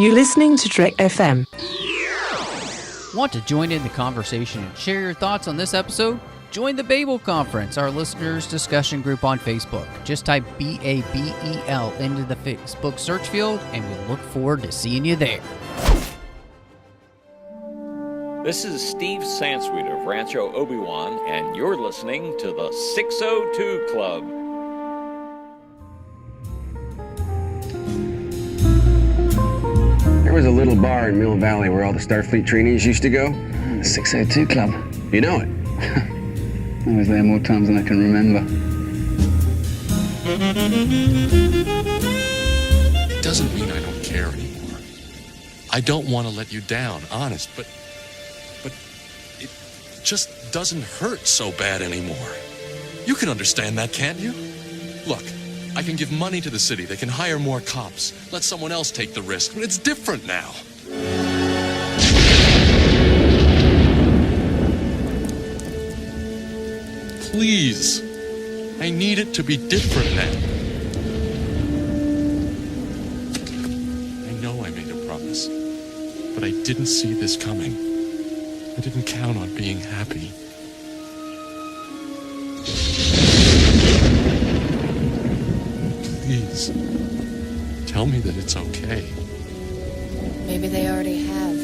You're listening to Trek FM. Want to join in the conversation and share your thoughts on this episode? Join the Babel Conference, our listeners' discussion group on Facebook. Just type BABEL into the Facebook search field, and we look forward to seeing you there. This is Steve Sansweet of Rancho Obi-Wan, and you're listening to the 602 Club. There was a little bar in Mill Valley where all the Starfleet trainees used to go. The 602 Club. You know it. I was there more times than I can remember. It doesn't mean I don't care anymore. I don't want to let you down, honest, but it just doesn't hurt so bad anymore. You can understand that, can't you? Look, I can give money to the city. They can hire more cops. Let someone else take the risk. But it's different now. Please. I need it to be different now. I know I made a promise, but I didn't see this coming. I didn't count on being happy. Please, tell me that it's okay. Maybe they already have.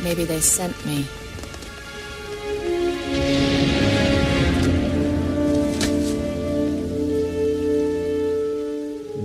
Maybe they sent me.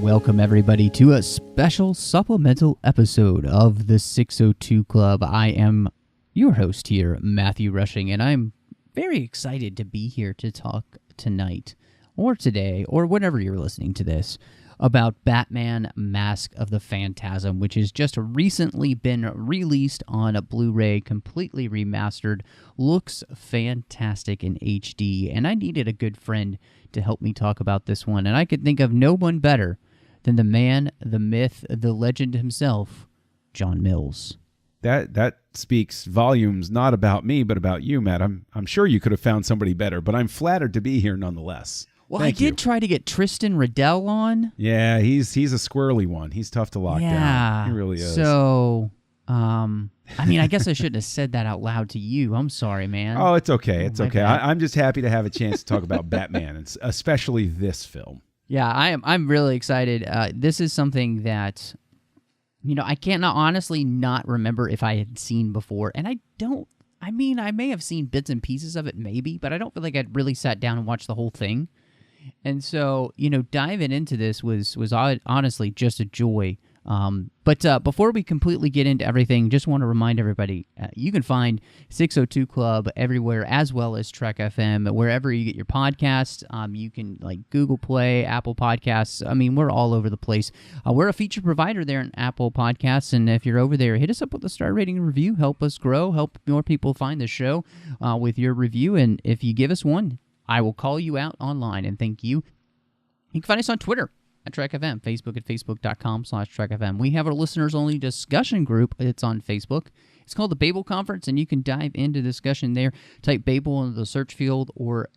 Welcome, everybody, to a special supplemental episode of the 602 Club. I am your host here, Matthew Rushing, and I'm very excited to be here to talk tonight, or today, or whenever you're listening to this, about Batman Mask of the Phantasm, which has just recently been released on a Blu-ray, completely remastered, looks fantastic in HD, and I needed a good friend to help me talk about this one, and I could think of no one better than the man, the myth, the legend himself, John Mills. That speaks volumes, not about me, but about you, Matt. I'm sure you could have found somebody better, but I'm flattered to be here nonetheless. Well, Thank I did you. try to get Tristan Riddell on. Yeah, he's a squirrely one. He's tough to lock down. He really is. So, I mean, I guess I shouldn't have said that out loud to you. I'm sorry, man. Oh, it's okay. It's My okay. bad. I'm just happy to have a chance to talk about Batman, and especially this film. Yeah, I'm really excited. This is something that, I can't honestly not remember if I had seen before, and I may have seen bits and pieces of it maybe, but I don't feel like I'd really sat down and watched the whole thing. And so, diving into this was honestly just a joy. But before we completely get into everything, just want to remind everybody, you can find 602 Club everywhere, as well as Trek FM, wherever you get your podcasts. You can, Google Play, Apple Podcasts. I mean, we're all over the place. We're a feature provider there in Apple Podcasts, and if you're over there, hit us up with a star rating and review. Help us grow. Help more people find the show with your review. And if you give us one, I will call you out online and thank you. You can find us on Twitter at Trek FM, Facebook at facebook.com/Trek FM. We have our listeners-only discussion group. It's on Facebook. It's called the Babel Conference, and you can dive into discussion there. Type Babel into the search field, or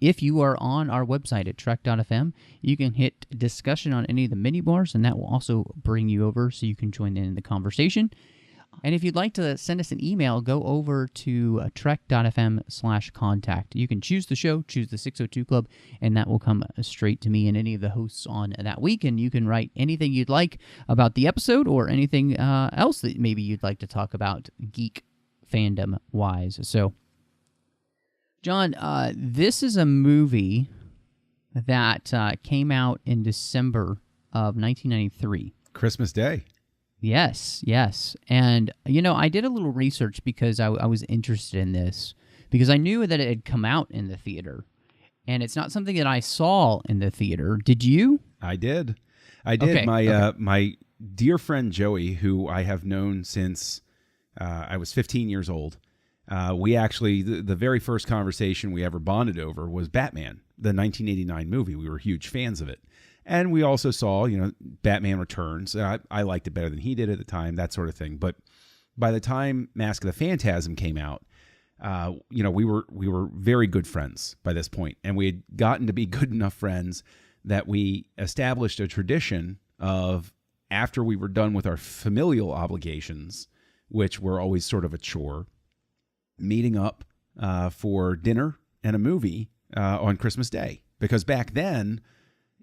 if you are on our website at Trek.fm, you can hit discussion on any of the mini bars, and that will also bring you over so you can join in the conversation. And if you'd like to send us an email, go over to trek.fm/contact. You can choose the show, choose the 602 Club, and that will come straight to me and any of the hosts on that week. And you can write anything you'd like about the episode or anything else that maybe you'd like to talk about geek fandom-wise. So, John, this is a movie that came out in December of 1993. Christmas Day. Yes. And, I did a little research because I was interested in this, because I knew that it had come out in the theater, and it's not something that I saw in the theater. Did you? I did. Okay, My dear friend Joey, who I have known since I was 15 years old, we actually, the very first conversation we ever bonded over was Batman, the 1989 movie. We were huge fans of it. And we also saw, Batman Returns. I liked it better than he did at the time, that sort of thing. But by the time Mask of the Phantasm came out, we were very good friends by this point, and we had gotten to be good enough friends that we established a tradition of, after we were done with our familial obligations, which were always sort of a chore, meeting up for dinner and a movie on Christmas Day. Because back then,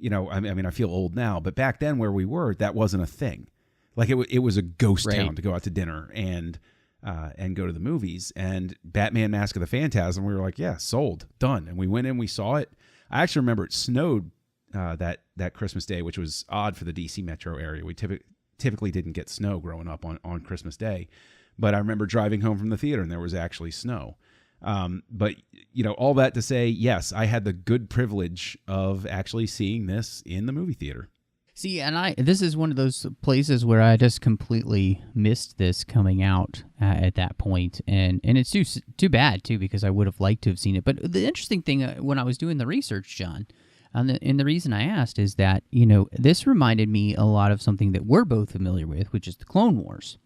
I mean, I feel old now, but back then where we were, that wasn't a thing. Like it was a ghost town to go out to dinner and go to the movies. And Batman Mask of the Phantasm, we were like, yeah, sold, done. And we went in, we saw it. I actually remember it snowed that Christmas Day, which was odd for the DC metro area. We typically didn't get snow growing up on Christmas Day. But I remember driving home from the theater and there was actually snow. But all that to say, yes, I had the good privilege of actually seeing this in the movie theater. See, and this is one of those places where I just completely missed this coming out at that point, and it's too bad too, because I would have liked to have seen it. But the interesting thing when I was doing the research, John, and the reason I asked is that this reminded me a lot of something that we're both familiar with, which is the Clone Wars.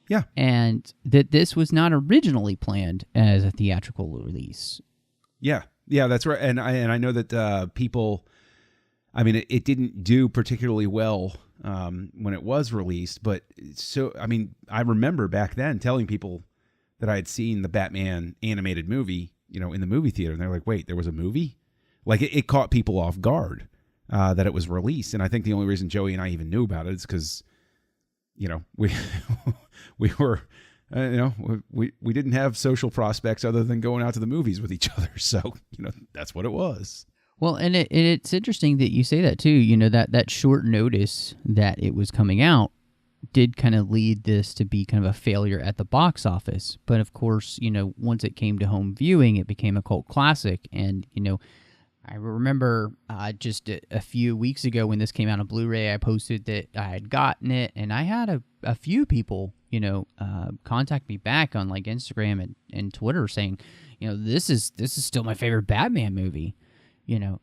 Yeah, and that this was not originally planned as a theatrical release. Yeah, that's right. And I know that people. I mean, it didn't do particularly well when it was released, but I remember back then telling people that I had seen the Batman animated movie, in the movie theater, and they're like, "Wait, there was a movie?" Like it caught people off guard that it was released, and I think the only reason Joey and I even knew about it is because, we were. We didn't have social prospects other than going out to the movies with each other, so that's what it was. Well, and it's interesting that you say that too. That short notice that it was coming out did kind of lead this to be kind of a failure at the box office. But of course, once it came to home viewing, it became a cult classic. And I remember just a few weeks ago when this came out on Blu-ray, I posted that I had gotten it, and I had a few people contact me back on like Instagram and Twitter saying, this is still my favorite Batman movie.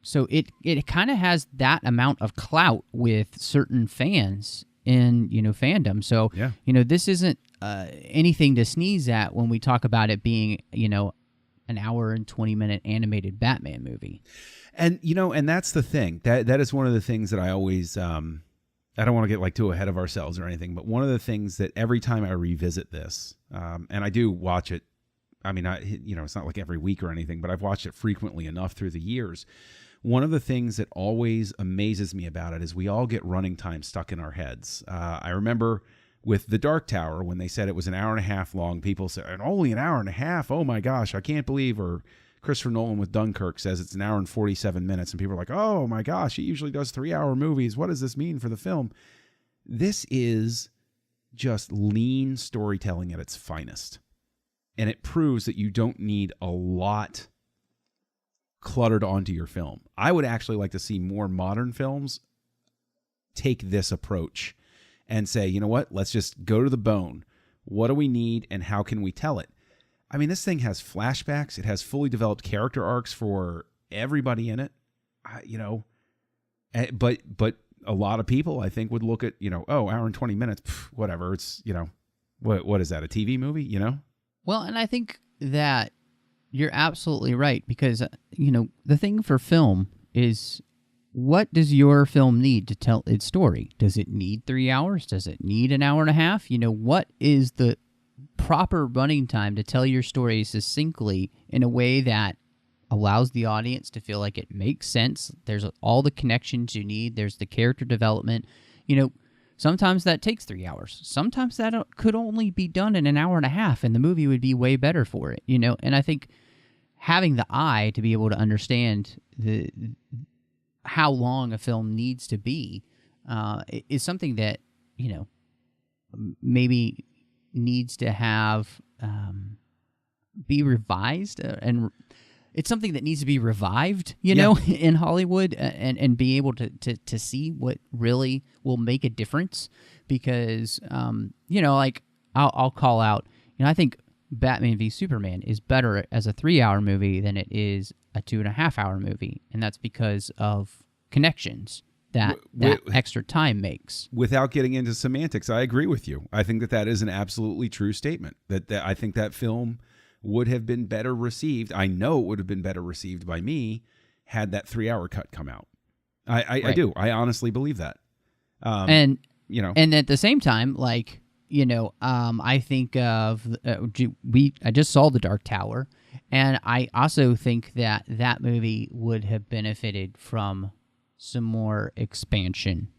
So it kind of has that amount of clout with certain fans in, fandom. So, yeah. This isn't anything to sneeze at when we talk about it being, an hour and 20-minute animated Batman movie. And, and that's the thing. That is one of the things that I always, I don't want to get like too ahead of ourselves or anything, but one of the things that every time I revisit this, and I do watch it, I mean, it's not like every week or anything, but I've watched it frequently enough through the years. One of the things that always amazes me about it is we all get running time stuck in our heads. I remember with The Dark Tower, when they said it was an hour and a half long, people said, and only an hour and a half? Oh my gosh, I can't believe. Or Christopher Nolan with Dunkirk says it's an hour and 47 minutes. And people are like, oh my gosh, he usually does 3-hour movies. What does this mean for the film? This is just lean storytelling at its finest. And it proves that you don't need a lot cluttered onto your film. I would actually like to see more modern films take this approach and say, you know what, let's just go to the bone. What do we need and how can we tell it? I mean, this thing has flashbacks. It has fully developed character arcs for everybody in it. But a lot of people, I think, would look at, hour and 20 minutes, whatever. It's, what is that, a TV movie, Well, and I think that you're absolutely right because, the thing for film is, what does your film need to tell its story? Does it need 3 hours? Does it need an hour and a half? What is the proper running time to tell your story succinctly in a way that allows the audience to feel like it makes sense? There's all the connections you need. There's the character development. Sometimes that takes 3 hours. Sometimes that could only be done in an hour and a half, and the movie would be way better for it, And I think having the eye to be able to understand how long a film needs to be is something that, maybe needs to have be revised, and it's something that needs to be revived, in Hollywood, and be able to see what really will make a difference. Because, like I'll call out, I think Batman v Superman is better as a 3-hour movie than it is a 2.5-hour movie. And that's because of connections that extra time makes. Without getting into semantics, I agree with you. I think that is an absolutely true statement. That I think that film would have been better received. I know it would have been better received by me had that 3-hour cut come out. I do. I honestly believe that. And and at the same time, like, I think of I just saw The Dark Tower, and I also think that movie would have benefited from some more expansion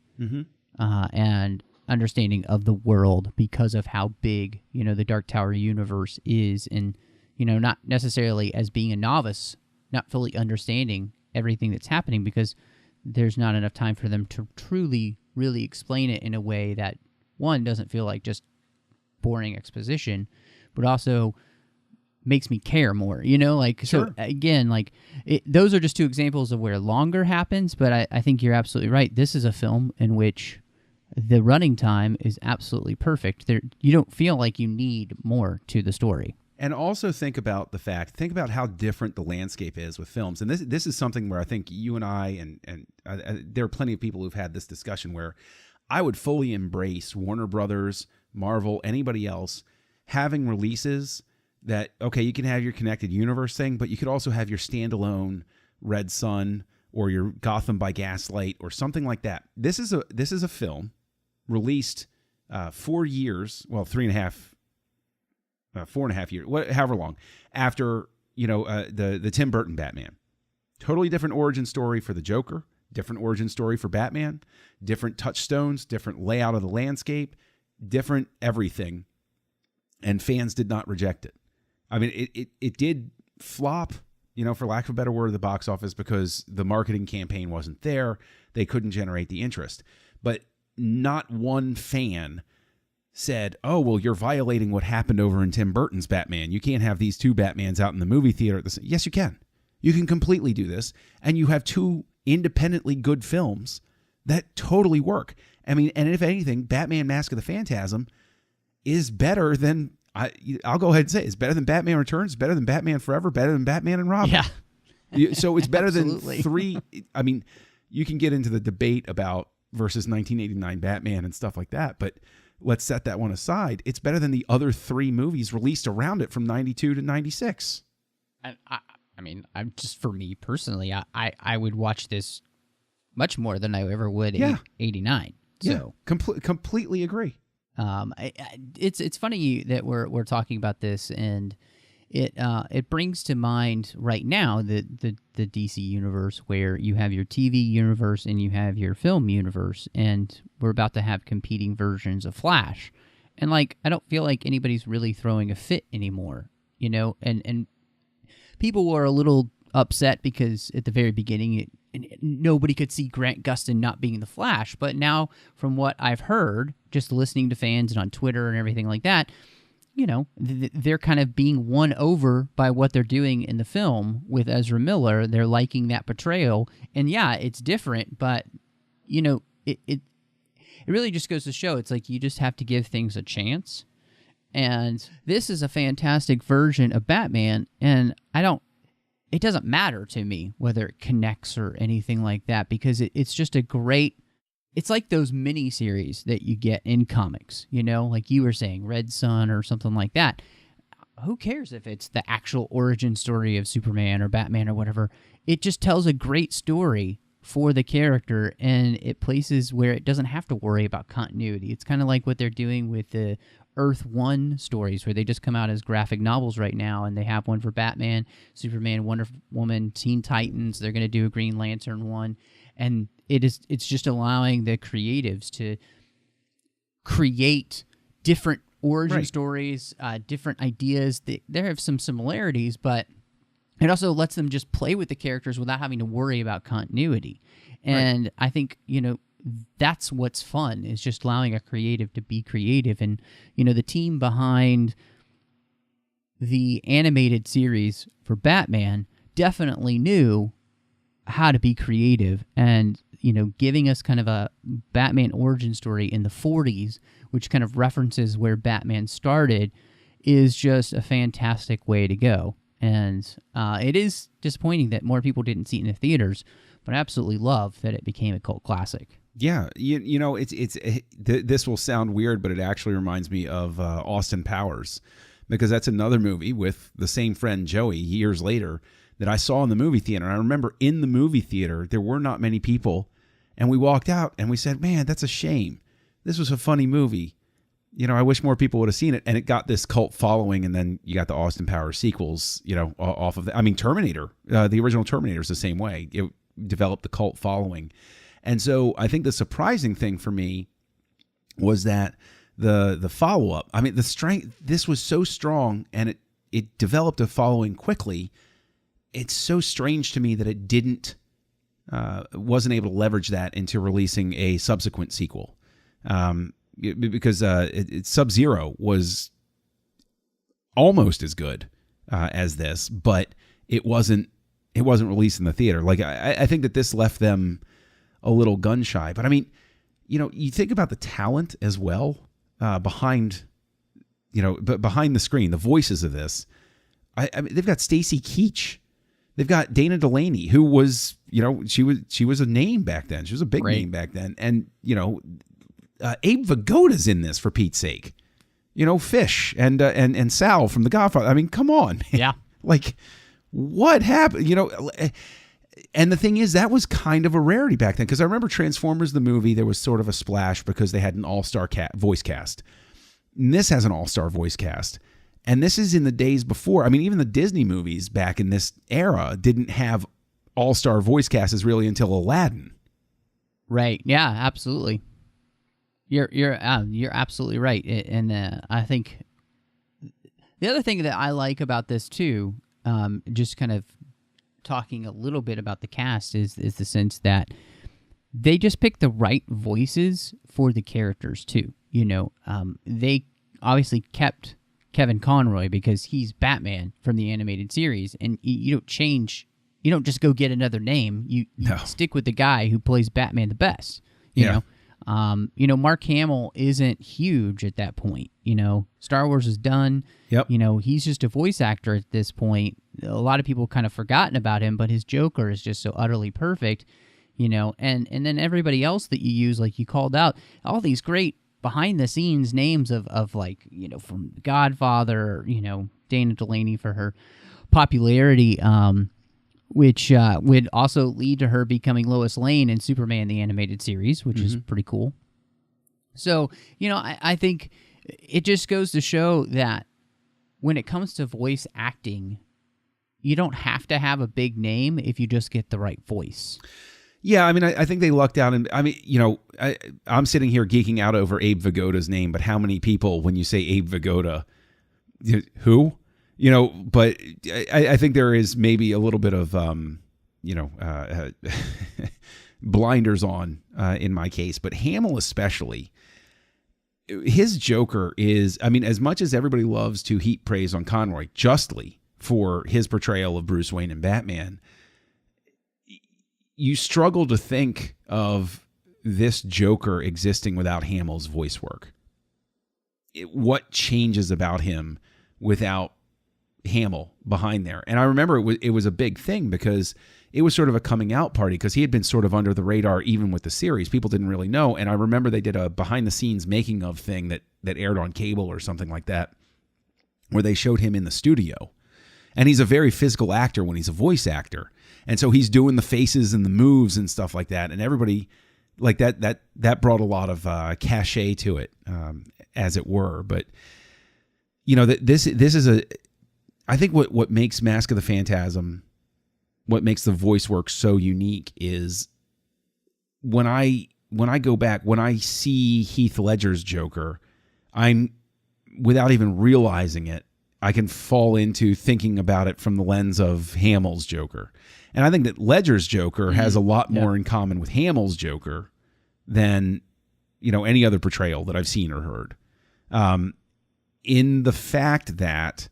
and understanding of the world because of how big the Dark Tower universe is, and not necessarily as being a novice, not fully understanding everything that's happening because there's not enough time for them to truly really explain it in a way that, one, doesn't feel like just boring exposition, but also makes me care more, Sure. So again, those are just two examples of where longer happens, but I think you're absolutely right. This is a film in which the running time is absolutely perfect. You don't feel like you need more to the story. And also think about how different the landscape is with films. And this is something where I think you and I and there are plenty of people who've had this discussion where I would fully embrace Warner Brothers, Marvel, anybody else having releases that, okay, you can have your connected universe thing, but you could also have your standalone Red Sun or your Gotham by Gaslight or something like that. This is a film released 4 years, well, 3.5 4.5 years, however long, after the Tim Burton Batman. Totally different origin story for the Joker, different origin story for Batman, different touchstones, different layout of the landscape, different everything, and fans did not reject it. I mean, it did flop, for lack of a better word, at the box office because the marketing campaign wasn't there. They couldn't generate the interest. But not one fan said, oh, well, you're violating what happened over in Tim Burton's Batman. You can't have these two Batmans out in the movie theater. Yes, you can. You can completely do this. And you have two independently good films that totally work. I mean, and if anything, Batman Mask of the Phantasm is better than, I'll go ahead and say it's better than Batman Returns, better than Batman Forever, better than Batman and Robin. Yeah. So it's better than three. I mean, you can get into the debate about versus 1989 Batman and stuff like that, but let's set that one aside. It's better than the other three movies released around it from 92 to 96. I mean, I'm just, for me personally, I would watch this much more than I ever would in 89. So completely agree. It's funny that we're talking about this, and it brings to mind right now the DC universe, where you have your TV universe and you have your film universe, and we're about to have competing versions of Flash, and I don't feel like anybody's really throwing a fit anymore, and people were a little upset because at the very beginning nobody could see Grant Gustin not being the Flash, but now from what I've heard, just listening to fans and on Twitter and everything like that, they're kind of being won over by what they're doing in the film with Ezra Miller. They're liking that portrayal, and it's different, but it really just goes to show it's like you just have to give things a chance. And this is a fantastic version of Batman, and it doesn't matter to me whether it connects or anything like that, because it's just a great, it's like those mini-series that you get in comics, like you were saying, Red Sun or something like that. Who cares if it's the actual origin story of Superman or Batman or whatever? It just tells a great story for the character, and it places where it doesn't have to worry about continuity. It's kind of like what they're doing with the Earth 1 stories, where they just come out as graphic novels right now, and they have one for Batman, Superman, Wonder Woman, Teen Titans. They're going to do a Green Lantern one, and it's just allowing the creatives to create different origin stories, different ideas. There have some similarities, but it also lets them just play with the characters without having to worry about continuity. And I think, that's what's fun, is just allowing a creative to be creative. And, the team behind the animated series for Batman definitely knew how to be creative, and, giving us kind of a Batman origin story in the 40s, which kind of references where Batman started, is just a fantastic way to go. And it is disappointing that more people didn't see it in the theaters, but I absolutely love that it became a cult classic. Yeah, this will sound weird, but it actually reminds me of Austin Powers, because that's another movie with the same friend Joey years later that I saw in the movie theater. And I remember in the movie theater there were not many people And we walked out and we said, man, that's a shame. This was a funny movie. You know, I wish more people would have seen it. And it got this cult following. And then you got the Austin Powers sequels, you know, off of that. I mean, Terminator, the original Terminator is the same way. It developed the cult following. And so I think the surprising thing for me was that the follow-up, I mean, the strength, this was so strong and it developed a following quickly. It's so strange to me that it wasn't able to leverage that into releasing a subsequent sequel. Because Sub-Zero was almost as good as this, but it wasn't released in the theater. Like I think that this left them a little gun shy. But I mean, you know, you think about the talent as well behind the screen, the voices of this. I mean, they've got Stacy Keach. They've got Dana Delaney, who was, you know, she was a name back then. She was a big name back then. And, you know, Abe Vigoda's in this, for Pete's sake. You know, Fish and Sal from The Godfather. I mean, come on, man. Yeah. Like, what happened? You know, and the thing is, that was kind of a rarity back then, because I remember Transformers the movie, there was sort of a splash because they had an all-star voice cast. And this has an all-star voice cast. And this is in the days before. I mean, even the Disney movies back in this era didn't have all-star voice casts really until Aladdin. Right. Yeah, absolutely. You're absolutely right. And I think the other thing that I like about this too, just kind of talking a little bit about the cast, is the sense that they just picked the right voices for the characters too. You know, they obviously kept Kevin Conroy because he's Batman from the animated series, and you don't change. You don't just go get another name. You stick with the guy who plays Batman the best. You know, Mark Hamill isn't huge at that point. You know, Star Wars is done. Yep. You know, he's just a voice actor at this point. A lot of people kind of forgotten about him, but his Joker is just so utterly perfect. You know, and then everybody else that you use, like you called out, all these great behind the scenes names of like, you know, from Godfather, you know, Dana Delaney for her popularity, which would also lead to her becoming Lois Lane in Superman the Animated Series, which is pretty cool. So, you know, I think it just goes to show that when it comes to voice acting, you don't have to have a big name if you just get the right voice. Yeah, I mean, I think they lucked out. And I mean, you know, I'm sitting here geeking out over Abe Vigoda's name, but how many people, when you say Abe Vigoda, who? You know, but I think there is maybe a little bit of, blinders on in my case. But Hamill especially, his Joker is, I mean, as much as everybody loves to heap praise on Conroy, justly, for his portrayal of Bruce Wayne and Batman, you struggle to think of this Joker existing without Hamill's voice work. What changes about him without Hamill behind there? And I remember it was a big thing because it was sort of a coming out party, because he had been sort of under the radar even with the series. People didn't really know. And I remember they did a behind the scenes making of thing that aired on cable or something like that, where they showed him in the studio. And he's a very physical actor when he's a voice actor. And so he's doing the faces and the moves and stuff like that. And everybody, like that brought a lot of cachet to it, as it were. But, you know, this is I think what makes Mask of the Phantasm, what makes the voice work so unique is when I go back, when I see Heath Ledger's Joker, I'm, without even realizing it, I can fall into thinking about it from the lens of Hamill's Joker. And I think that Ledger's Joker has a lot more in common with Hamill's Joker than, you know, any other portrayal that I've seen or heard. In the fact that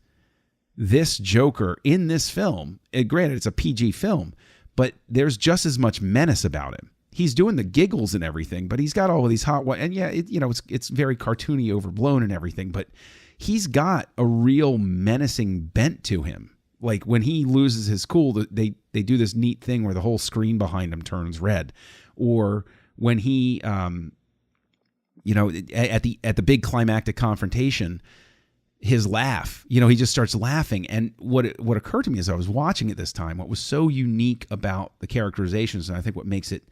this Joker in this film, granted it's a PG film, but there's just as much menace about him. He's doing the giggles and everything, but he's got all of these and yeah, it's very cartoony, overblown and everything, but he's got a real menacing bent to him. Like when he loses his cool, they do this neat thing where the whole screen behind him turns red, or when he, at the big climactic confrontation, his laugh, he just starts laughing. And what occurred to me as I was watching it this time, what was so unique about the characterizations, and I think what makes it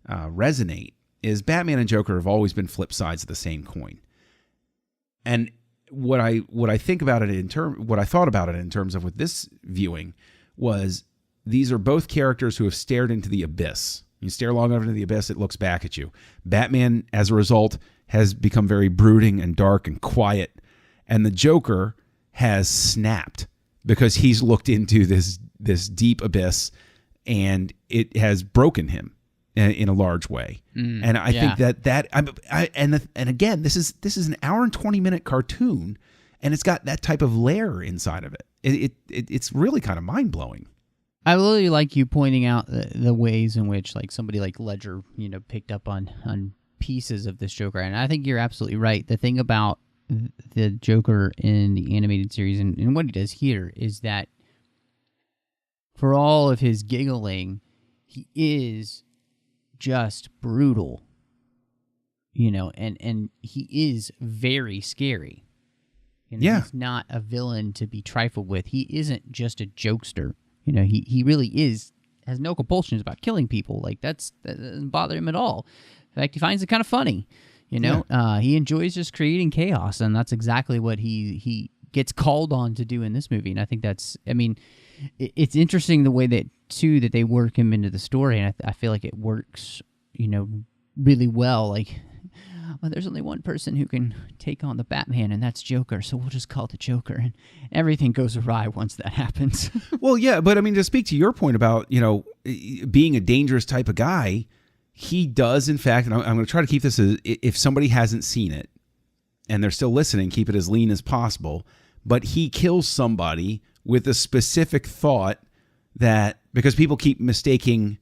resonate is Batman and Joker have always been flip sides of the same coin. And what I think about it what I thought about it in terms of with this viewing was these are both characters who have stared into the abyss. You stare long enough into the abyss, it looks back at you. Batman, as a result, has become very brooding and dark and quiet. And the Joker has snapped because he's looked into this deep abyss and it has broken him in a large way. And I think and again, this is an hour and 20-minute cartoon, and it's got that type of layer inside of it. It's really kind of mind-blowing. I really like you pointing out the ways in which like somebody like Ledger, picked up on pieces of this Joker, and I think you're absolutely right. The thing about the Joker in the animated series and what he does here is that for all of his giggling, he is just brutal, and he is very scary. He's not a villain to be trifled with. He isn't just a jokester. He really has no compulsions about killing people. Like that doesn't bother him at all. In fact, he finds it kind of funny. He enjoys just creating chaos, and that's exactly what he gets called on to do in this movie. And I think it's interesting the way that they work him into the story, and I feel like it works, really well. Like, well, there's only one person who can take on the Batman, and that's Joker, so we'll just call it the Joker, and everything goes awry once that happens. Well, yeah, but I mean, to speak to your point about, being a dangerous type of guy, he does, in fact, and I'm going to try to keep this as, if somebody hasn't seen it, and they're still listening, keep it as lean as possible, but he kills somebody with a specific thought that, because people keep mistaking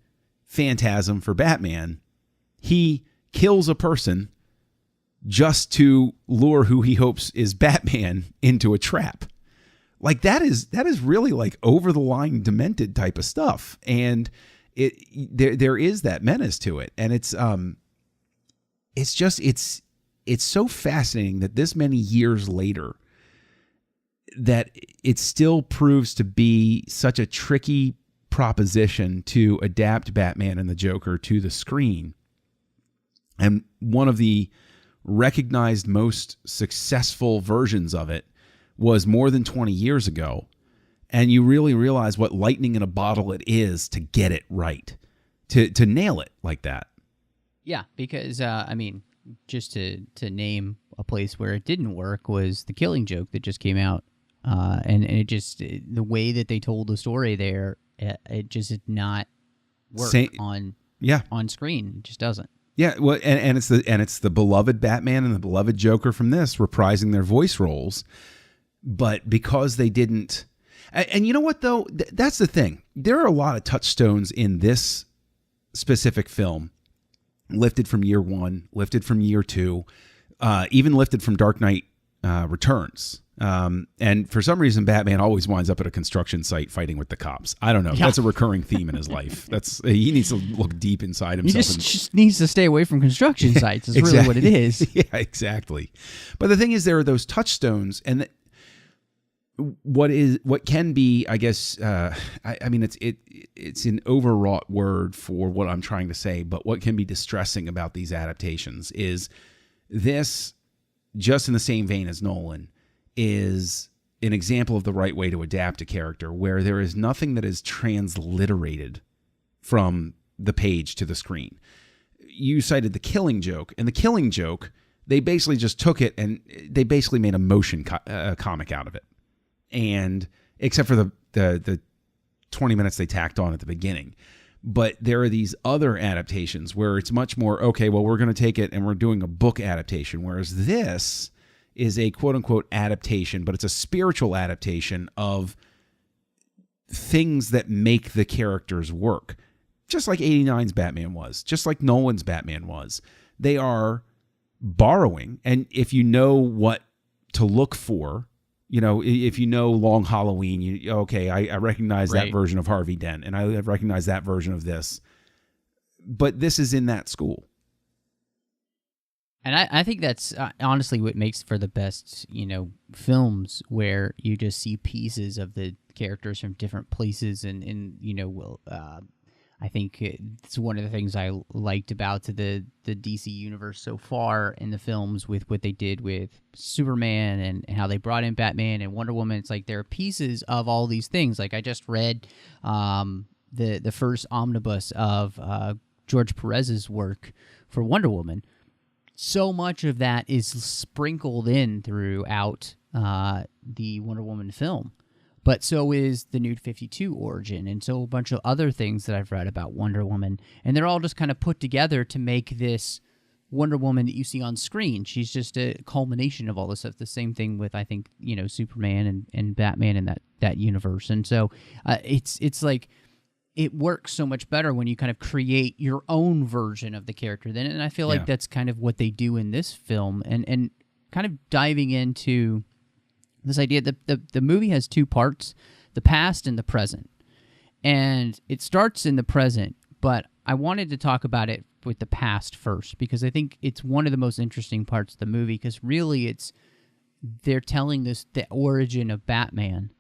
Phantasm for Batman, he kills a person just to lure who he hopes is Batman into a trap. Like that is really like over the line demented type of stuff. And there is that menace to it. And it's so fascinating that this many years later that it still proves to be such a tricky proposition to adapt Batman and the Joker to the screen. And one of the recognized most successful versions of it was more than 20 years ago. And you really realize what lightning in a bottle it is to get it right, to nail it like that. Yeah, because, just to name a place where it didn't work was The Killing Joke that just came out. And it just, the way that they told the story there, it just did not work on screen. It just doesn't. Yeah, well, and it's the beloved Batman and the beloved Joker from this reprising their voice roles, but because they didn't, and you know what though, that's the thing. There are a lot of touchstones in this specific film, lifted from year one, lifted from year two, even lifted from Dark Knight Returns. And for some reason, Batman always winds up at a construction site fighting with the cops. I don't know. Yeah. That's a recurring theme in his life. He needs to look deep inside himself. He just needs to stay away from construction sites. Is exactly. Really what it is. Yeah, exactly. But the thing is, there are those touchstones, and what can be, I guess, it's an overwrought word for what I'm trying to say. But what can be distressing about these adaptations is this, just in the same vein as Nolan, is an example of the right way to adapt a character where there is nothing that is transliterated from the page to the screen. You cited The Killing Joke, and The Killing Joke, they basically just took it and they basically made a motion comic out of it. And except for the 20 minutes they tacked on at the beginning. But there are these other adaptations where it's much more, okay, well, we're going to take it and we're doing a book adaptation. Whereas this is a quote-unquote adaptation, but it's a spiritual adaptation of things that make the characters work. Just like 89's Batman was, just like Nolan's Batman was. They are borrowing, and if you know what to look for, if you know Long Halloween, I recognize that version of Harvey Dent, and I recognize that version of this. But this is in that school. And I think that's honestly what makes for the best, films where you just see pieces of the characters from different places. And I I think it's one of the things I liked about the DC universe so far in the films with what they did with Superman and how they brought in Batman and Wonder Woman. It's like there are pieces of all these things. Like I just read the first omnibus of George Perez's work for Wonder Woman. So much of that is sprinkled in throughout the Wonder Woman film. But so is the New 52 origin, and so a bunch of other things that I've read about Wonder Woman. And they're all just kind of put together to make this Wonder Woman that you see on screen. She's just a culmination of all this stuff. The same thing with, I think, Superman and Batman in that universe. And so it's like it works so much better when you kind of create your own version of the character then. And I feel like that's kind of what they do in this film. And kind of diving into this idea that the movie has two parts, the past and the present. And it starts in the present, but I wanted to talk about it with the past first, because I think it's one of the most interesting parts of the movie, because really they're telling the origin of Batman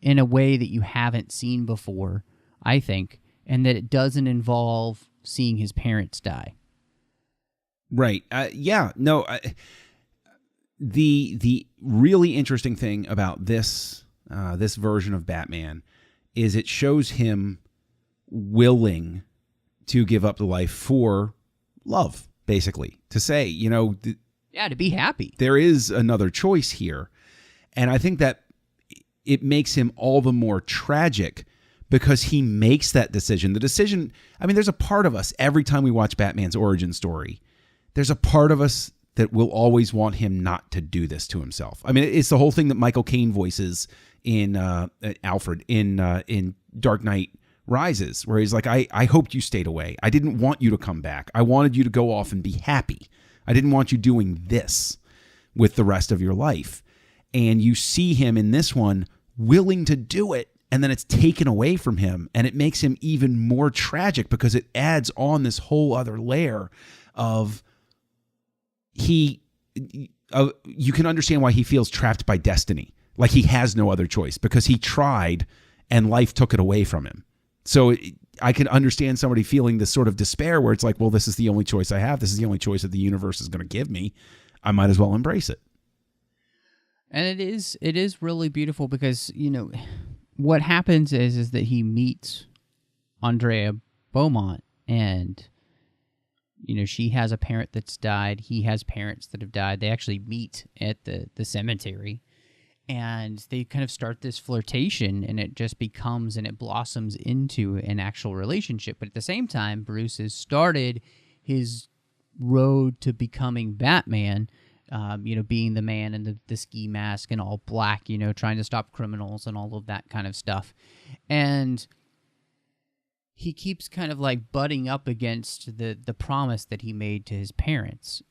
in a way that you haven't seen before, I think, and that it doesn't involve seeing his parents die. Right. The really interesting thing about this version of Batman is it shows him willing to give up the life for love, basically, to say, to be happy. There is another choice here. And I think that it makes him all the more tragic because he makes that decision. The decision, there's a part of us every time we watch Batman's origin story, there's a part of us that will always want him not to do this to himself. It's the whole thing that Michael Caine voices in Alfred in Dark Knight Rises, where he's like, I hoped you stayed away. I didn't want you to come back. I wanted you to go off and be happy. I didn't want you doing this with the rest of your life. And you see him in this one willing to do it, and then it's taken away from him, and it makes him even more tragic because it adds on this whole other layer of you can understand why he feels trapped by destiny. Like he has no other choice because he tried and life took it away from him. So I can understand somebody feeling this sort of despair where it's like, well, this is the only choice I have. This is the only choice that the universe is going to give me. I might as well embrace it. And it is really beautiful because, what happens is that he meets Andrea Beaumont, and she has a parent that's died. He has parents that have died. They actually meet at the cemetery, and they kind of start this flirtation, and it just becomes and it blossoms into an actual relationship. But at the same time, Bruce has started his road to becoming Batman, being the man in the ski mask and all black, trying to stop criminals and all of that kind of stuff. And he keeps kind of like butting up against the promise that he made to his parents.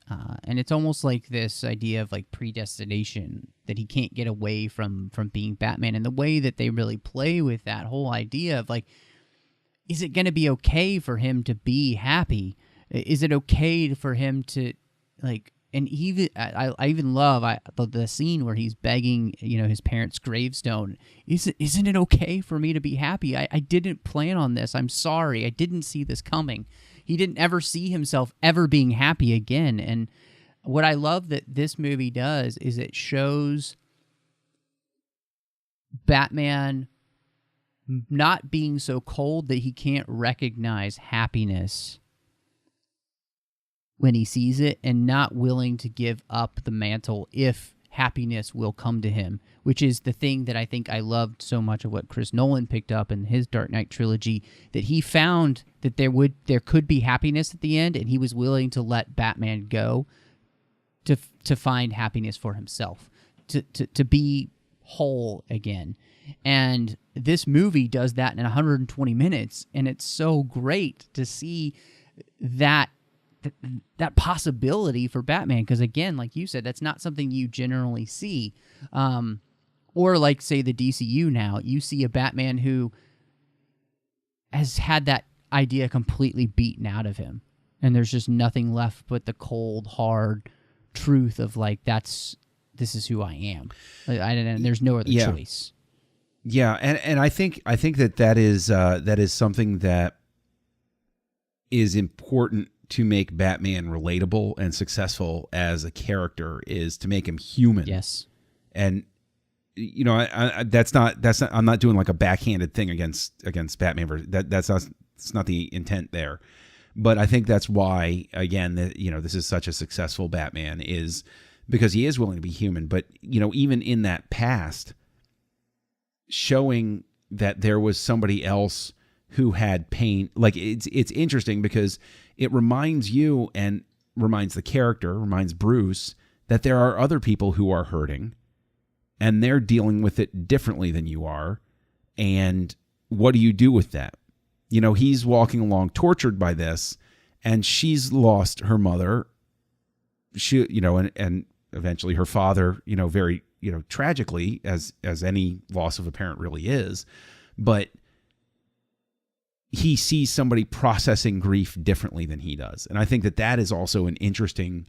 And it's almost like this idea of like predestination, that he can't get away from being Batman. And the way that they really play with that whole idea of like, is it going to be okay for him to be happy? Is it okay for him to like, and even I even love the scene where he's begging, his parents' gravestone. Isn't it okay for me to be happy? I didn't plan on this. I'm sorry. I didn't see this coming. He didn't ever see himself ever being happy again. And what I love that this movie does is it shows Batman not being so cold that he can't recognize happiness when he sees it, and not willing to give up the mantle if happiness will come to him, which is the thing that I think I loved so much of what Chris Nolan picked up in his Dark Knight trilogy, that he found that there could be happiness at the end, and he was willing to let Batman go to find happiness for himself, to be whole again. And this movie does that in 120 minutes, and it's so great to see that possibility for Batman, because again, like you said, that's not something you generally see. Or like, say, the DCU now, you see a Batman who has had that idea completely beaten out of him, and there's just nothing left but the cold, hard truth of like, this is who I am. And there's no other choice. Yeah, and I think that is something that is important to make Batman relatable and successful as a character is to make him human. Yes. And you know, that's not I'm not doing like a backhanded thing against Batman. That's not the intent there. But I think that's why, again, this is such a successful Batman is because he is willing to be human. But, even in that past, showing that there was somebody else who had pain, like it's interesting because it reminds you and reminds the character, reminds Bruce that there are other people who are hurting and they're dealing with it differently than you are. And what do you do with that? He's walking along tortured by this, and she's lost her mother. She, and eventually her father, very, tragically, as any loss of a parent really is. But he sees somebody processing grief differently than he does. And I think that is also an interesting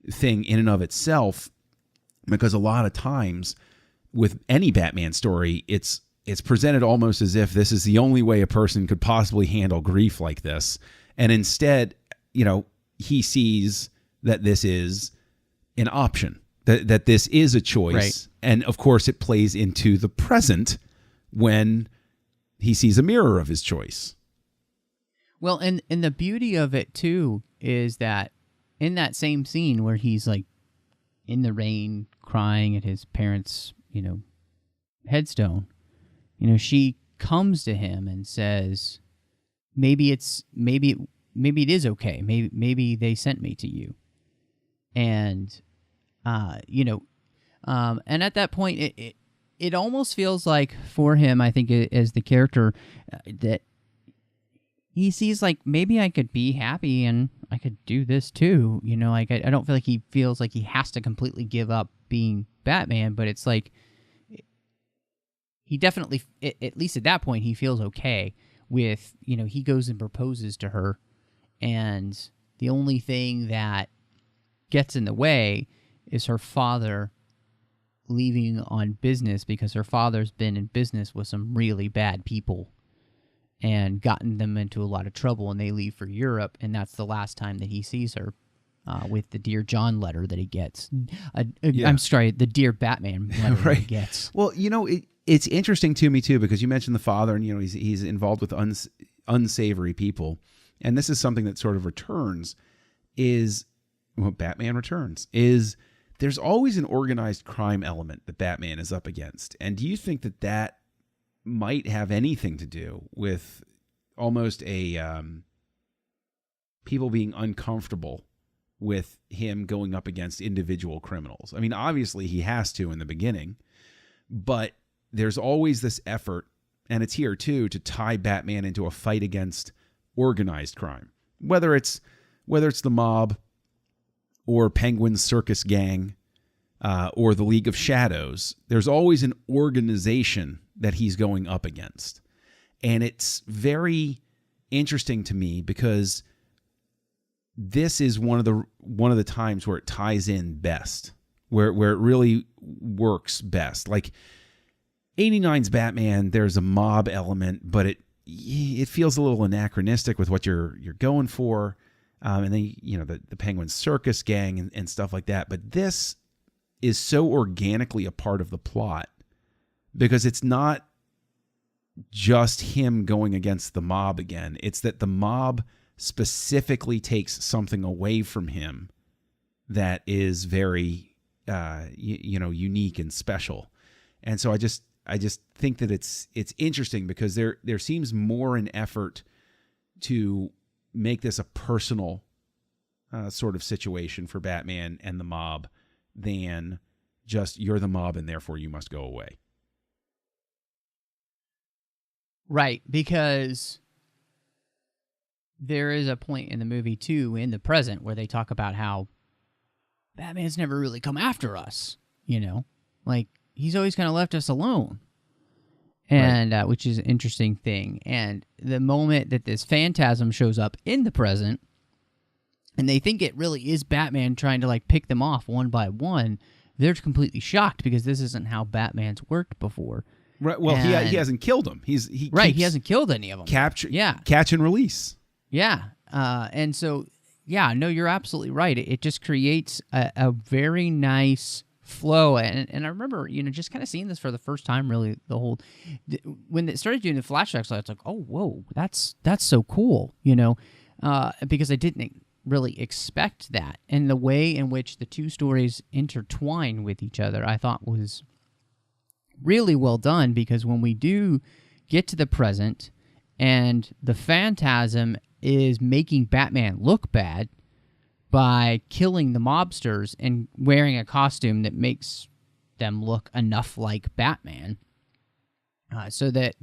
thing in and of itself, because a lot of times with any Batman story, it's presented almost as if this is the only way a person could possibly handle grief like this. And instead, he sees that this is an option, that this is a choice. Right. And of course it plays into the present when he sees a mirror of his choice. Well, and the beauty of it too is that in that same scene where he's like in the rain crying at his parents', headstone, she comes to him and says, maybe it is okay. Maybe they sent me to you. And, and at that point, it almost feels like for him, I think as the character, that he sees like, maybe I could be happy and I could do this too. Like I don't feel like he feels like he has to completely give up being Batman, but it's like, he definitely, at least at that point, he feels okay with, he goes and proposes to her, and the only thing that gets in the way is her father leaving on business, because her father's been in business with some really bad people and gotten them into a lot of trouble, and they leave for Europe, and that's the last time that he sees her. With the Dear John letter that he gets. I'm sorry, the Dear Batman letter right. that he gets. Well, it's interesting to me too, because you mentioned the father, and he's involved with unsavory people, and this is something that sort of returns. Batman Returns is there's always an organized crime element that Batman is up against, and do you think that might have anything to do with almost a people being uncomfortable with him going up against individual criminals? I mean, obviously he has to in the beginning, but there's always this effort, and it's here too, to tie Batman into a fight against organized crime. Whether it's the mob or Penguin's circus gang or the League of Shadows, there's always an organization that he's going up against. And it's very interesting to me because this is one of the times where it ties in best, where it really works best. Like 89's Batman, there's a mob element, but it feels a little anachronistic with what you're going for, and then the Penguin Circus gang and stuff like that. But this is so organically a part of the plot because it's not just him going against the mob again. It's that the mob specifically takes something away from him that is very unique and special. And so I just think that it's interesting because there seems more an effort to make this a personal sort of situation for Batman and the mob than just you're the mob and therefore you must go away. Right, because there is a point in the movie, too, in the present, where they talk about how Batman's never really come after us, Like, he's always kind of left us alone, and right. Which is an interesting thing. And the moment that this Phantasm shows up in the present, and they think it really is Batman trying to, like, pick them off one by one, they're completely shocked because this isn't how Batman's worked before. Right. Well, he hasn't killed them. He hasn't killed any of them. Catch and release. Yeah, And so, yeah, no, you're absolutely right. It just creates a very nice flow. And I remember, just kind of seeing this for the first time, really, when it started doing the flashbacks, I was like, oh, whoa, that's so cool, because I didn't really expect that. And the way in which the two stories intertwine with each other, I thought was really well done, because when we do get to the present and the Phantasm is making Batman look bad by killing the mobsters and wearing a costume that makes them look enough like Batman, so that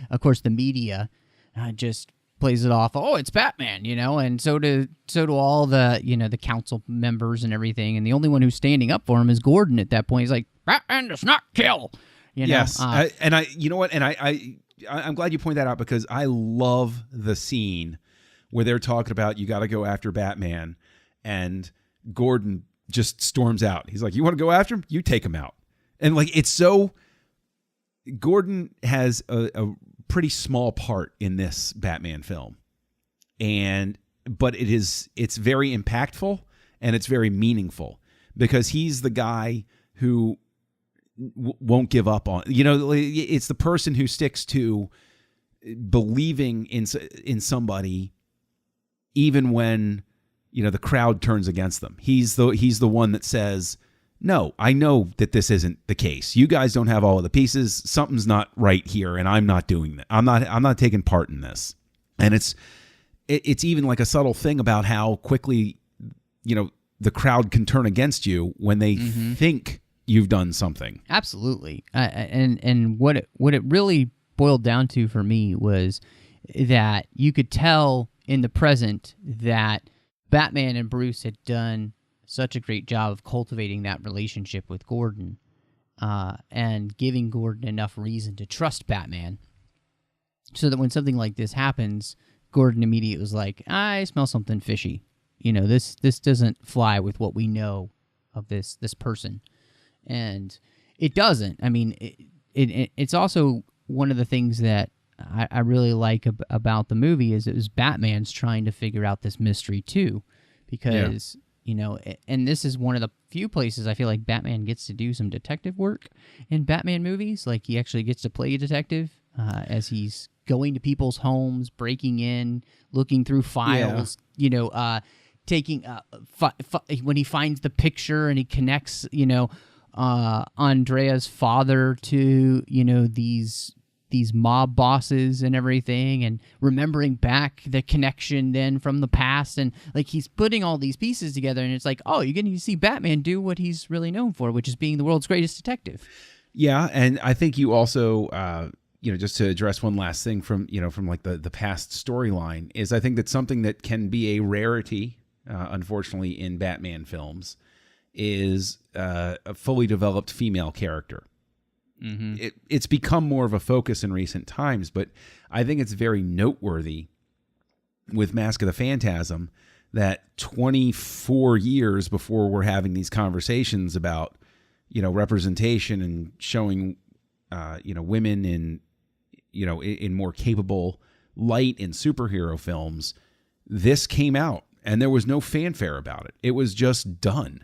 of course the media just plays it off. Oh, it's Batman, and so do all the the council members and everything. And the only one who's standing up for him is Gordon at that point. He's like, Batman does not kill. Yes, you know what, and I'm glad you point that out, because I love the scene where they're talking about you got to go after Batman, and Gordon just storms out. He's like, "You want to go after him? You take him out." And it's so. Gordon has a pretty small part in this Batman film, but it's very impactful and it's very meaningful, because he's the guy who won't give up on. It's the person who sticks to believing in somebody even when the crowd turns against them. He's the one that says, no, I know that this isn't the case. You guys don't have all of the pieces. Something's not right here, and I'm not doing that. I'm not taking part in this. And it's even like a subtle thing about how quickly the crowd can turn against you when they think you've done something. Absolutely. And what it really boiled down to for me was that you could tell in the present that Batman and Bruce had done such a great job of cultivating that relationship with Gordon, and giving Gordon enough reason to trust Batman, so that when something like this happens, Gordon immediately was like, I smell something fishy. This doesn't fly with what we know of this person. And it doesn't. I mean, it's also one of the things that I really like about the movie is it was Batman's trying to figure out this mystery too, because and this is one of the few places I feel like Batman gets to do some detective work in Batman movies. Like, he actually gets to play a detective as he's going to people's homes, breaking in, looking through files, taking when he finds the picture and he connects Andrea's father to these mob bosses and everything, and remembering back the connection then from the past, and he's putting all these pieces together, and it's like, oh, you're getting to see Batman do what he's really known for, which is being the world's greatest detective. Yeah, and I think you also just to address one last thing from the past storyline, is I think that something that can be a rarity, unfortunately, in Batman films is a fully developed female character. Mm-hmm. It's become more of a focus in recent times, but I think it's very noteworthy with Mask of the Phantasm that 24 years before we're having these conversations about representation and showing women in more capable light in superhero films, this came out and there was no fanfare about it. It was just done.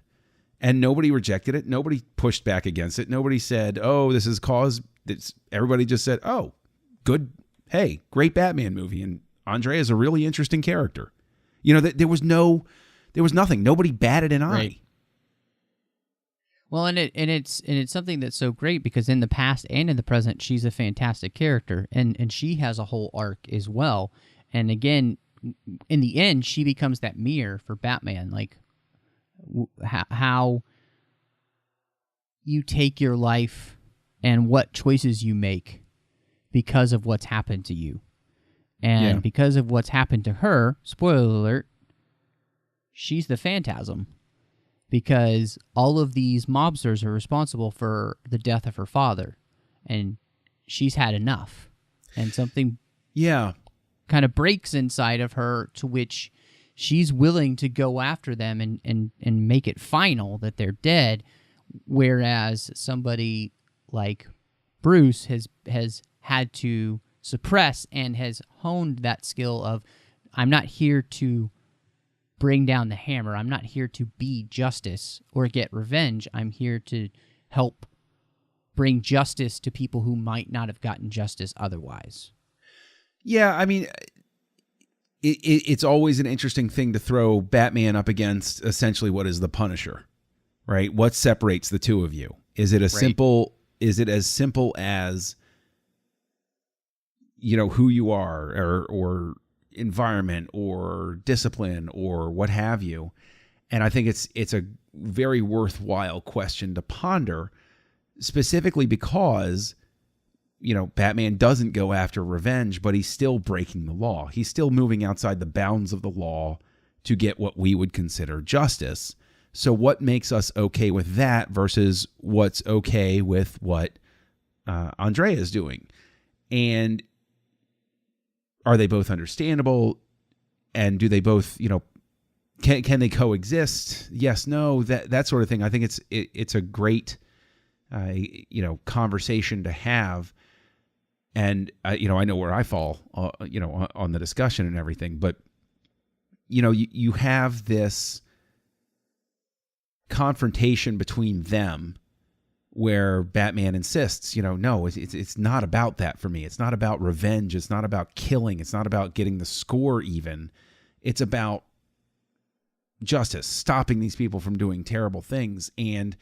And nobody rejected it. Nobody pushed back against it. Nobody said, oh, this is cause. Everybody just said, oh, good. Hey, great Batman movie. And Andrea is a really interesting character. There was nothing. Nobody batted an eye. Right. Well, and it's something that's so great, because in the past and in the present, she's a fantastic character, and she has a whole arc as well. And again, in the end, she becomes that mirror for Batman, how you take your life and what choices you make because of what's happened to you. And because of what's happened to her, spoiler alert, she's the Phantasm, because all of these mobsters are responsible for the death of her father, and she's had enough. And something kind of breaks inside of her, to which she's willing to go after them and make it final that they're dead, whereas somebody like Bruce has had to suppress and has honed that skill of, I'm not here to bring down the hammer. I'm not here to be justice or get revenge. I'm here to help bring justice to people who might not have gotten justice otherwise. Yeah, I mean, it's always an interesting thing to throw Batman up against essentially what is the Punisher, right? What separates the two of you? Is it as simple as, you know, who you are or environment or discipline or what have you? And I think it's a very worthwhile question to ponder, specifically because, you know, Batman doesn't go after revenge, but he's still breaking the law. He's still moving outside the bounds of the law to get what we would consider justice. So what makes us okay with that versus what's okay with what Andrea is doing? And are they both understandable? And do they both, you know, can they coexist? Yes, no, that sort of thing. I think it's a great, you know, conversation to have. And, you know, I know where I fall, you know, on the discussion and everything, but, you know, you have this confrontation between them where Batman insists, you know, no, it's not about that for me. It's not about revenge. It's not about killing. It's not about getting the score even. It's about justice, stopping these people from doing terrible things. And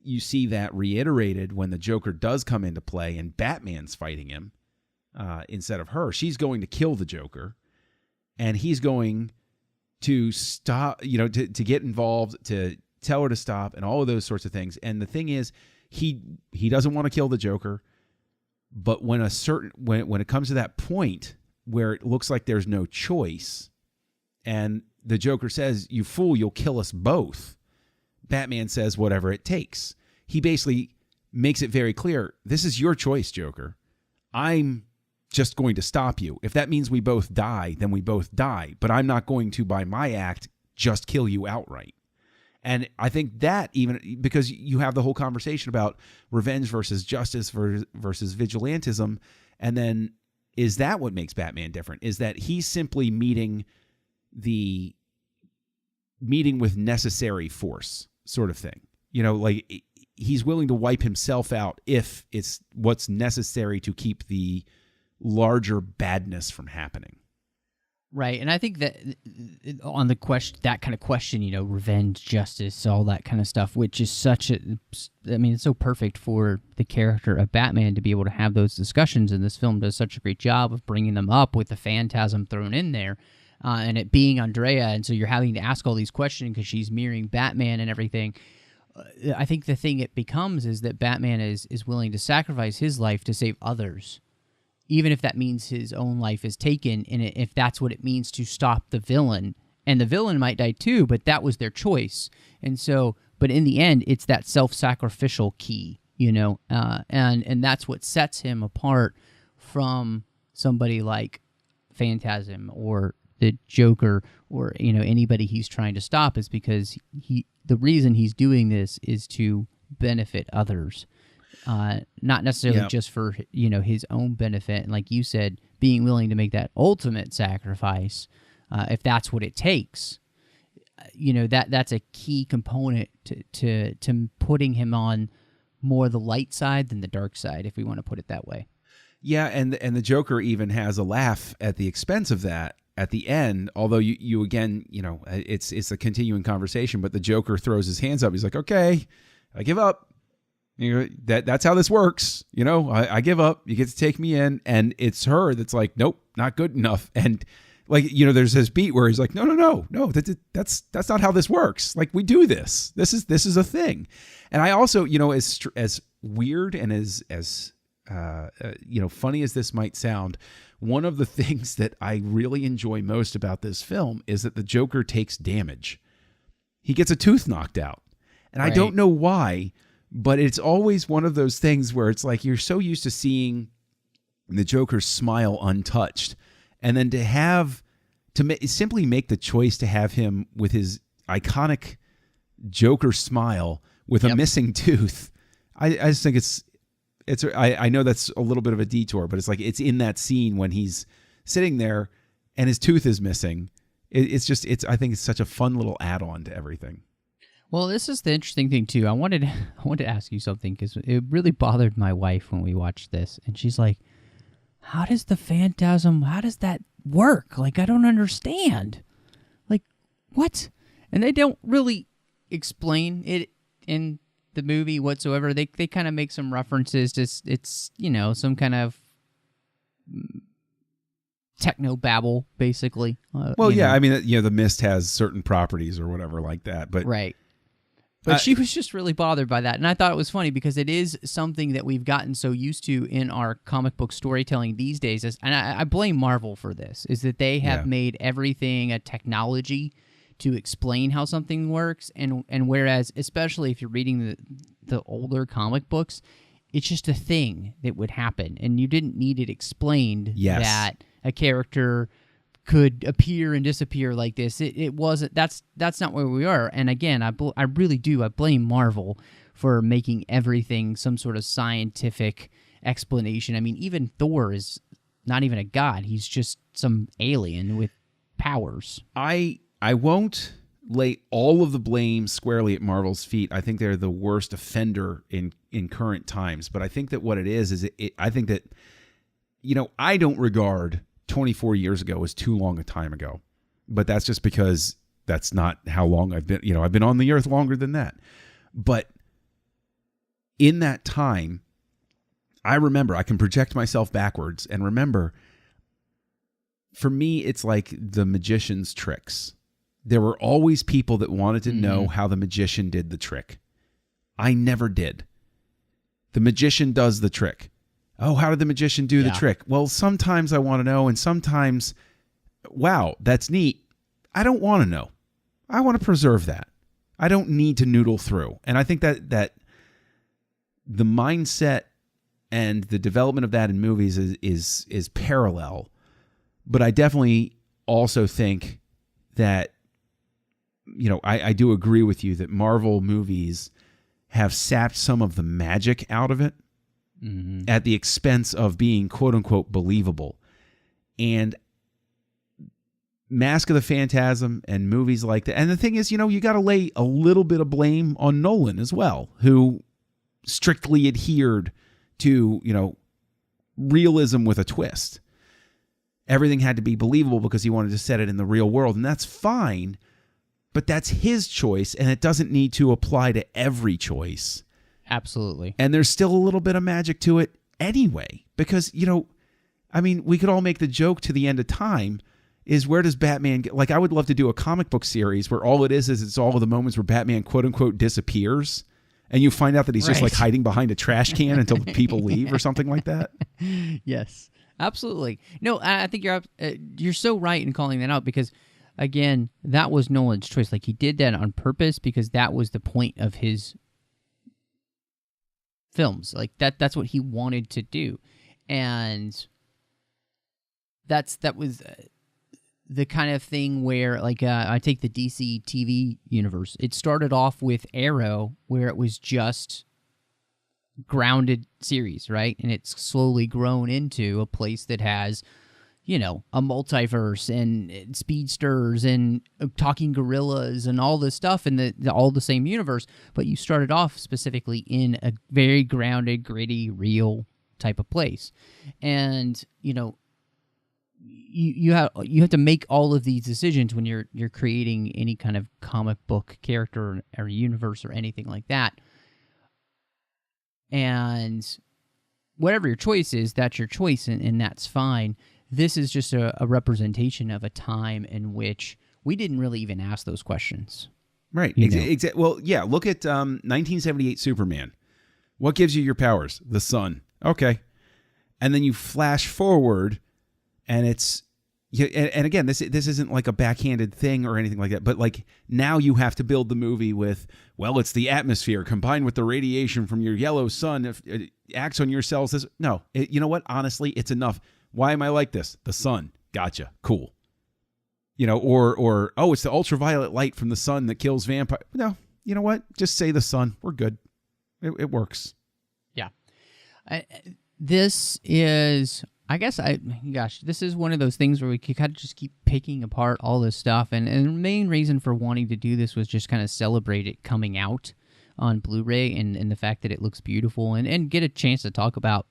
you see that reiterated when the Joker does come into play and Batman's fighting him instead of her. She's going to kill the Joker, and he's going to stop, you know, to get involved, to tell her to stop, and all of those sorts of things. And the thing is, he doesn't want to kill the Joker, but when it comes to that point where it looks like there's no choice, and the Joker says, "You fool, you'll kill us both," Batman says, "Whatever it takes." He basically makes it very clear, this is your choice, Joker. I'm just going to stop you. If that means we both die, then we both die. But I'm not going to, by my act, just kill you outright. And I think that, even because you have the whole conversation about revenge versus justice versus vigilantism, and then is that what makes Batman different? Is that he's simply meeting with necessary force sort of thing. You know, like he's willing to wipe himself out if it's what's necessary to keep the larger badness from happening. Right, and I think that on the question, that kind of question, you know, revenge, justice, all that kind of stuff, which is it's so perfect for the character of Batman to be able to have those discussions, and this film does such a great job of bringing them up with the Phantasm thrown in there, and it being Andrea, and so you're having to ask all these questions because she's mirroring Batman and everything. I think the thing it becomes is that Batman is willing to sacrifice his life to save others, even if that means his own life is taken, and if that's what it means to stop the villain. And the villain might die too, but that was their choice. And so, but in the end, it's that self-sacrificial key, you know, and that's what sets him apart from somebody like Phantasm or the Joker or, you know, anybody he's trying to stop, is because the reason he's doing this is to benefit others. Not necessarily just for, you know, his own benefit. And like you said, being willing to make that ultimate sacrifice, if that's what it takes, you know, that's a key component to putting him on more the light side than the dark side, if we want to put it that way. Yeah, and the Joker even has a laugh at the expense of that at the end, although you again, you know, it's a continuing conversation, but the Joker throws his hands up. He's like, okay, I give up. You know, that's how this works. You know, I give up. You get to take me in. And it's her that's like, nope, not good enough. And like, you know, there's this beat where he's like, no, that's not how this works. Like, we do this. This is a thing. And I also, you know, as weird and as you know, funny as this might sound, one of the things that I really enjoy most about this film is that the Joker takes damage. He gets a tooth knocked out. And I don't know why, but it's always one of those things where it's like you're so used to seeing the Joker's smile untouched. And then simply make the choice to have him with his iconic Joker smile with a missing tooth. I just think I know that's a little bit of a detour, but it's like it's in that scene when he's sitting there and his tooth is missing. I think it's such a fun little add-on to everything. Well, this is the interesting thing too. I wanted to ask you something because it really bothered my wife when we watched this, and she's like, "How does the Phantasm? How does that work? Like, I don't understand. Like, what?" And they don't really explain it in the movie whatsoever. They kind of make some references to it's some kind of techno babble, basically. I mean, the mist has certain properties or whatever like that, but right. But she was just really bothered by that. And I thought it was funny because it is something that we've gotten so used to in our comic book storytelling these days. And I blame Marvel for this, is that they have made everything a technology to explain how something works. And whereas, especially if you're reading the older comic books, it's just a thing that would happen. And you didn't need it explained that a character could appear and disappear like this. It wasn't. That's not where we are. And again, I really do. I blame Marvel for making everything some sort of scientific explanation. I mean, even Thor is not even a god. He's just some alien with powers. I won't lay all of the blame squarely at Marvel's feet. I think they're the worst offender in current times. But I think that what it is I think that I don't regard 24 years ago was too long a time ago, but that's just because that's not how long I've been. I've been on the earth longer than that. But in that time, I remember, I can project myself backwards and remember, for me, it's like the magician's tricks. There were always people that wanted to know how the magician did the trick. I never did. The magician does the trick. Oh, how did the magician do the trick? Well, sometimes I want to know, and sometimes, wow, that's neat. I don't want to know. I want to preserve that. I don't need to noodle through. And I think that the mindset and the development of that in movies is parallel. But I definitely also think that, I do agree with you that Marvel movies have sapped some of the magic out of it. Mm-hmm. At the expense of being quote unquote believable. And Mask of the Phantasm and movies like that. And the thing is, you got to lay a little bit of blame on Nolan as well, who strictly adhered to, realism with a twist. Everything had to be believable because he wanted to set it in the real world. And that's fine, but that's his choice, and it doesn't need to apply to every choice. Absolutely. And there's still a little bit of magic to it anyway, because, we could all make the joke to the end of time is, where does Batman get? Like, I would love to do a comic book series where all it is it's all of the moments where Batman quote unquote disappears, and you find out that he's just like hiding behind a trash can until people leave or something like that. Yes, absolutely. No, I think you're so right in calling that out, because again, that was Nolan's choice. Like, he did that on purpose because that was the point of his films. Like, that's what he wanted to do. And that was the kind of thing where, like, I take the DC TV universe. It started off with Arrow, where it was just grounded series, right? And it's slowly grown into a place that has, a multiverse and speedsters and talking gorillas and all this stuff in all the same universe. But you started off specifically in a very grounded, gritty, real type of place. And, you have to make all of these decisions when you're creating any kind of comic book character or universe or anything like that. And whatever your choice is, that's your choice, and that's fine. This is just a representation of a time in which we didn't really even ask those questions. Right. Well, yeah, look at 1978 Superman. What gives you your powers? The sun. Okay. And then you flash forward, and it's... And again, this isn't like a backhanded thing or anything like that, but like, now you have to build the movie with, well, it's the atmosphere combined with the radiation from your yellow sun. If it acts on your cells, you know what? Honestly, it's enough. Why am I like this? The sun. Gotcha. Cool. Or it's the ultraviolet light from the sun that kills vampire. No, you know what? Just say the sun. We're good. It works. Yeah. This is, I guess this is one of those things where we could kind of just keep picking apart all this stuff. And the main reason for wanting to do this was just kind of celebrate it coming out on Blu-ray and the fact that it looks beautiful and get a chance to talk about,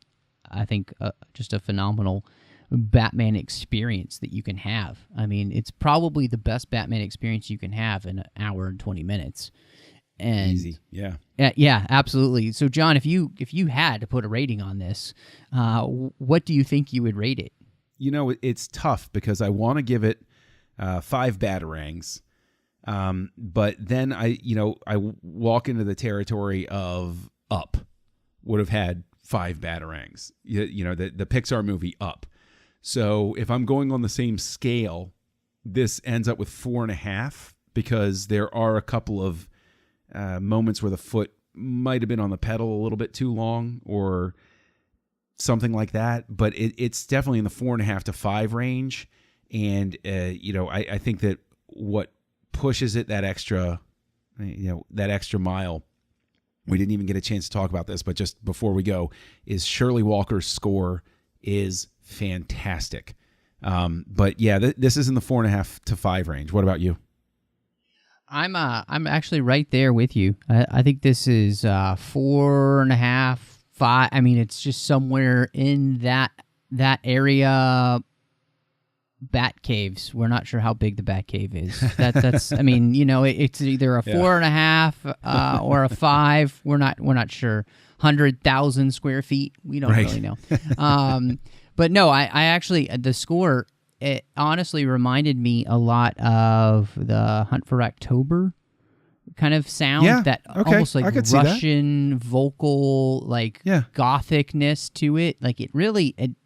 I think, just a phenomenal Batman experience that you can have. I mean, it's probably the best Batman experience you can have in an hour and 20 minutes. And Easy, yeah. Yeah, absolutely. So, John, if you had to put a rating on this, what do you think you would rate it? You know, it's tough because I want to give it 5 batarangs, but then I walk into the territory of Up would have had 5 batarangs. You know, the Pixar movie Up. So if I'm going on the same scale, this ends up with 4.5 because there are a couple of moments where the foot might have been on the pedal a little bit too long or something like that, but it's definitely in the 4.5 to 5 range. And I think that what pushes it that extra mile, we didn't even get a chance to talk about this, but just before we go, is Shirley Walker's score is fantastic. But yeah, this is in the 4.5 to 5 range. What about you? I'm actually right there with you. I think this is 4.5, 5. I mean, it's just somewhere in that area. Bat caves. We're not sure how big the Bat cave is. That's. I mean, it's either a 4.5 or a 5. We're not sure. 100,000 square feet. We don't really know. But no, I actually the score. It honestly reminded me a lot of the Hunt for October kind of sound, almost like Russian vocal, gothicness to it. Like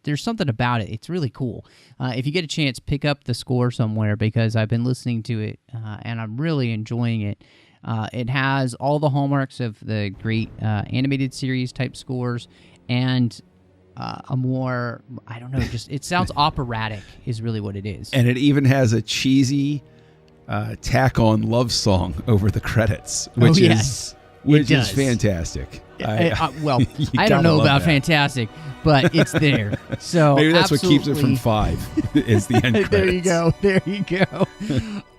there's something about it. It's really cool. If you get a chance, pick up the score somewhere because I've been listening to it and I'm really enjoying it. It has all the hallmarks of the great animated series type scores and a more, I don't know, just it sounds operatic is really what it is. And it even has a cheesy tack-on love song over the credits, which is fantastic. I don't know about fantastic, but it's there. So maybe that's what keeps it from 5 is the end credits. There you go.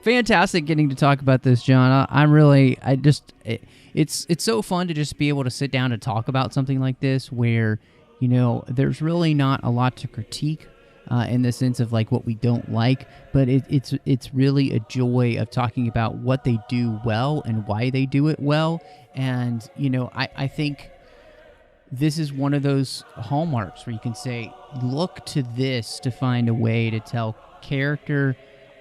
Fantastic getting to talk about this, John. It's so fun to just be able to sit down and talk about something like this where there's really not a lot to critique in the sense of like what we don't like, but it's really a joy of talking about what they do well and why they do it well. And I think this is one of those hallmarks where you can say, look to this to find a way to tell character,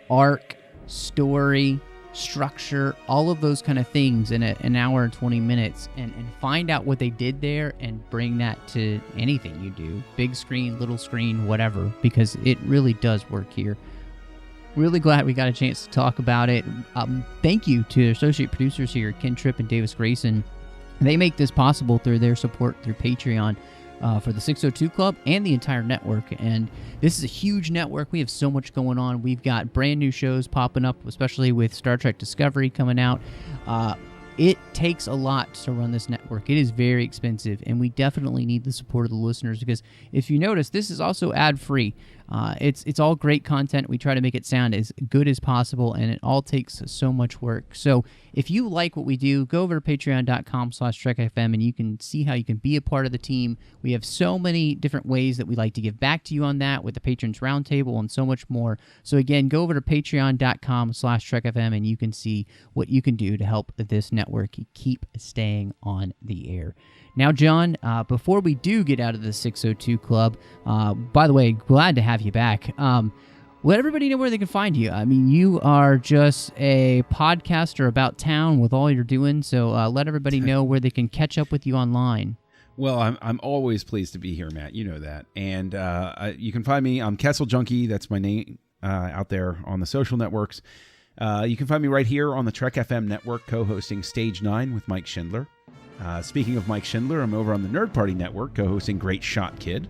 arc, story, structure, all of those kind of things in an hour and 20 minutes and find out what they did there and bring that to anything you do, big screen, little screen, whatever, because it really does work here. Really glad we got a chance to talk about it. Thank you to associate producers here, Ken Tripp and Davis Grayson. They make this possible through their support through Patreon for the 602 Club and the entire network. And this is a huge network. We have so much going on. We've got brand new shows popping up, especially with Star Trek Discovery coming out. It takes a lot to run this network. It is very expensive, and we definitely need the support of the listeners because if you notice, this is also ad-free. It's all great content. We try to make it sound as good as possible, and it all takes so much work. So if you like what we do, go over to patreon.com/TrekFM, and you can see how you can be a part of the team. We have so many different ways that we like to give back to you on that with the Patrons Roundtable and so much more. So again, go over to patreon.com/TrekFM, and you can see what you can do to help this network keep staying on the air. Now, John, before we do get out of the 602 Club, by the way, glad to have you back. Let everybody know where they can find you. I mean, you are just a podcaster about town with all you're doing, so let everybody know where they can catch up with you online. Well, I'm always pleased to be here, Matt. You know that. And you can find me. I'm Kessel Junkie. That's my name out there on the social networks. You can find me right here on the Trek FM network, co-hosting Stage 9 with Mike Schindler. Speaking of Mike Schindler, I'm over on the Nerd Party Network, co-hosting Great Shot Kid.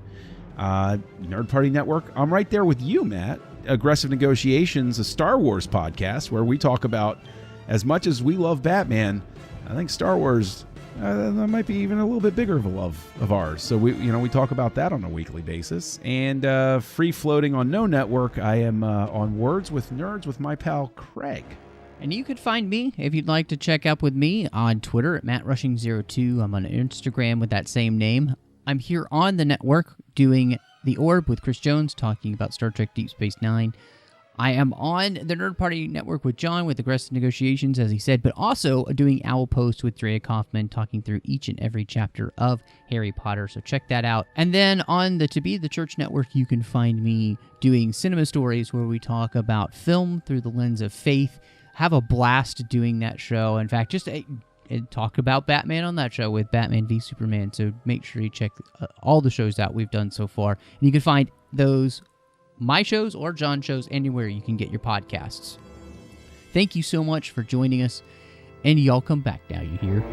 Nerd Party Network, I'm right there with you, Matt. Aggressive Negotiations, a Star Wars podcast where we talk about, as much as we love Batman, I think Star Wars that might be even a little bit bigger of a love of ours. So we talk about that on a weekly basis. And free floating on no network, I am on Words with Nerds with my pal Craig. And you could find me, if you'd like to check up with me, on Twitter at MattRushing02. I'm on Instagram with that same name. I'm here on the network doing The Orb with Chris Jones, talking about Star Trek Deep Space Nine. I am on the Nerd Party Network with John with Aggressive Negotiations, as he said, but also doing Owl Post with Drea Kaufman, talking through each and every chapter of Harry Potter, so check that out. And then on the To Be the Church Network, you can find me doing Cinema Stories, where we talk about film through the lens of faith. Have a blast doing that show. In fact, just talk about Batman on that show with Batman v Superman, so make sure you check all the shows out we've done so far. And you can find those, my shows or John's shows, anywhere you can get your podcasts. Thank you so much for joining us, and y'all come back now, you hear?